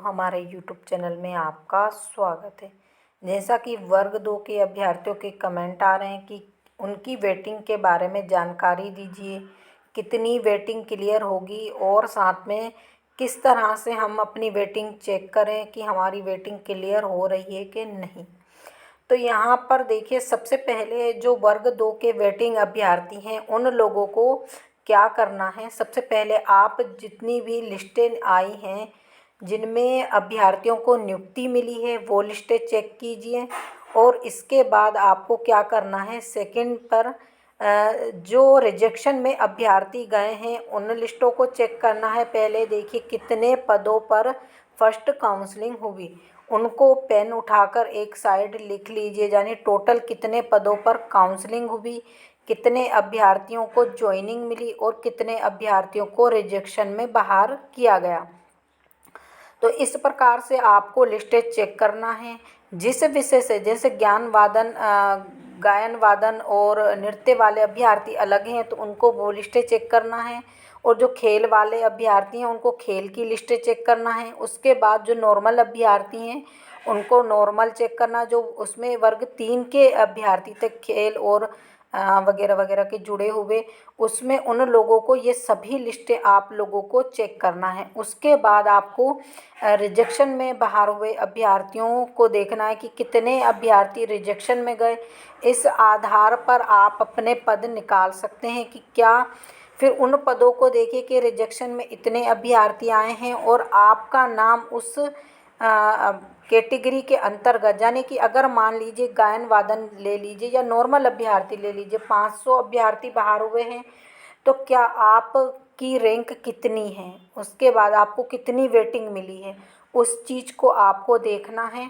हमारे YouTube channel में आपका स्वागत है। जैसा कि वर्ग 2 के अभ्यर्थियों के कमेंट आ रहे हैं कि उनकी वेटिंग के बारे में जानकारी दीजिए, कितनी वेटिंग क्लियर होगी और साथ में किस तरह से हम अपनी वेटिंग चेक करें कि हमारी वेटिंग क्लियर हो रही है कि नहीं। तो यहाँ पर देखिए, सबसे पहले जो वर्ग 2 के वेटिंग अभ्यर्थी हैं उन लोगों को क्या करना है। सबसे पहले आप जितनी भी लिस्टें आई हैं जिनमें अभ्यर्थियों को नियुक्ति मिली है वो लिस्टें चेक कीजिए और इसके बाद आपको क्या करना है, सेकंड पर जो रिजेक्शन में अभ्यर्थी गए हैं उन लिस्टों को चेक करना है। पहले देखिए कितने पदों पर फर्स्ट काउंसलिंग हुई, उनको पेन उठाकर एक साइड लिख लीजिए, यानी टोटल कितने पदों पर काउंसलिंग हुई, कितने अभ्यर्थियों को ज्वाइनिंग मिली और कितने अभ्यर्थियों को रिजेक्शन में बाहर किया गया। तो इस प्रकार से आपको लिस्टें चेक करना है। जिस विषय से, जैसे ज्ञान वादन, गायन वादन और नृत्य वाले अभ्यर्थी अलग हैं तो उनको वो लिस्टें चेक करना है, और जो खेल वाले अभ्यर्थी हैं उनको खेल की लिस्टें चेक करना है। उसके बाद जो नॉर्मल अभ्यर्थी हैं उनको नॉर्मल चेक करना, जो उसमें वर्ग 3 के अभ्यर्थी थे, खेल और वगैरह वगैरह के जुड़े हुए, उसमें उन लोगों को ये सभी लिस्टें आप लोगों को चेक करना है। उसके बाद आपको रिजेक्शन में बाहर हुए अभ्यर्थियों को देखना है कि कितने अभ्यर्थी रिजेक्शन में गए। इस आधार पर आप अपने पद निकाल सकते हैं कि क्या, फिर उन पदों को देखिए कि रिजेक्शन में इतने अभ्यर्थी आए हैं और आपका नाम उस कैटेगरी के अंतर्गत, यानी कि अगर मान लीजिए गायन वादन ले लीजिए या नॉर्मल अभ्यर्थी ले लीजिए, 500 अभ्यर्थी बाहर हुए हैं तो क्या आपकी रैंक कितनी है, उसके बाद आपको कितनी वेटिंग मिली है, उस चीज़ को आपको देखना है।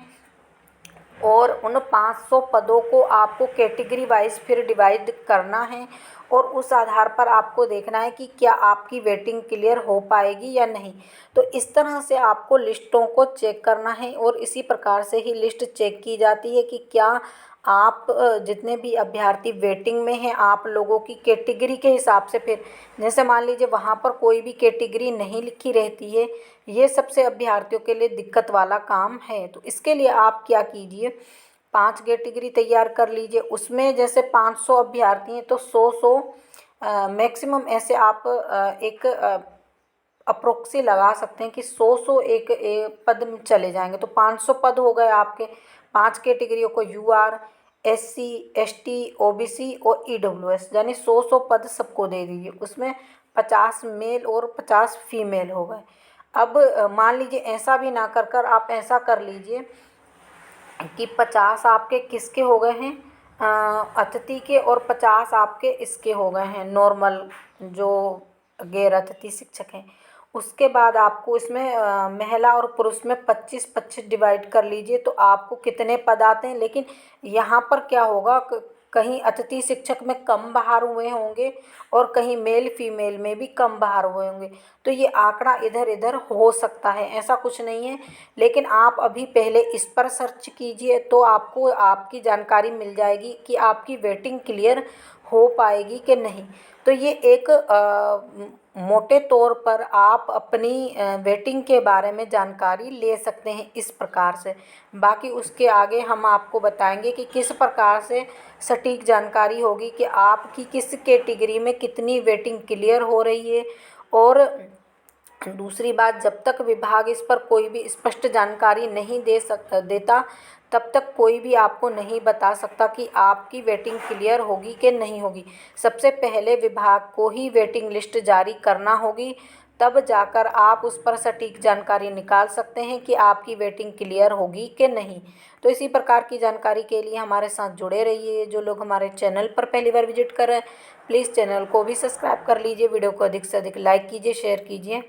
और उन 500 पदों को आपको कैटेगरी वाइज फिर डिवाइड करना है और उस आधार पर आपको देखना है कि क्या आपकी वेटिंग क्लियर हो पाएगी या नहीं। तो इस तरह से आपको लिस्टों को चेक करना है और इसी प्रकार से ही लिस्ट चेक की जाती है कि क्या आप जितने भी अभ्यर्थी वेटिंग में हैं आप लोगों की कैटेगरी के हिसाब से, फिर जैसे मान लीजिए वहाँ पर कोई भी कैटेगरी नहीं लिखी रहती है, ये सबसे अभ्यर्थियों के लिए दिक्कत वाला काम है। तो इसके लिए आप क्या कीजिए, 5 कैटेगरी तैयार कर लीजिए, उसमें जैसे 500 अभ्यर्थी हैं तो 100 मैक्सिमम ऐसे आप एक अप्रोक्सी लगा सकते हैं कि 100 एक पद में चले जाएंगे तो 500 पद हो गए आपके। 5 कैटेगरियों को UR, SC, ST, OBC और EWS, यानी 100 पद सबको दे दीजिए। उसमें 50 मेल और 50 फीमेल हो गए। अब मान लीजिए ऐसा भी ना कर आप ऐसा कर लीजिए कि 50 आपके किसके हो गए हैं, अतिथि के, और 50 आपके इसके हो गए हैं नॉर्मल जो गैर अतिथि शिक्षक हैं। उसके बाद आपको इसमें महिला और पुरुष में 25-25 डिवाइड कर लीजिए तो आपको कितने पद आते हैं। लेकिन यहाँ पर क्या होगा, कहीं अतिथि शिक्षक में कम बाहर हुए होंगे और कहीं मेल फीमेल में भी कम बाहर हुए होंगे, तो ये आंकड़ा इधर इधर हो सकता है, ऐसा कुछ नहीं है। लेकिन आप अभी पहले इस पर सर्च कीजिए तो आपको आपकी जानकारी मिल जाएगी कि आपकी वेटिंग क्लियर हो पाएगी कि नहीं। तो ये एक मोटे तौर पर आप अपनी वेटिंग के बारे में जानकारी ले सकते हैं इस प्रकार से। बाकी उसके आगे हम आपको बताएंगे कि किस प्रकार से सटीक जानकारी होगी कि आपकी किस कैटेगरी में कितनी वेटिंग क्लियर हो रही है। और दूसरी बात, जब तक विभाग इस पर कोई भी स्पष्ट जानकारी नहीं देता तब तक कोई भी आपको नहीं बता सकता कि आपकी वेटिंग क्लियर होगी कि नहीं होगी। सबसे पहले विभाग को ही वेटिंग लिस्ट जारी करना होगी, तब जाकर आप उस पर सटीक जानकारी निकाल सकते हैं कि आपकी वेटिंग क्लियर होगी कि नहीं। तो इसी प्रकार की जानकारी के लिए हमारे साथ जुड़े रहिए। जो लोग हमारे चैनल पर पहली बार विजिट कर रहे हैं प्लीज़ चैनल को भी सब्सक्राइब कर लीजिए, वीडियो को अधिक से अधिक लाइक कीजिए, शेयर कीजिए।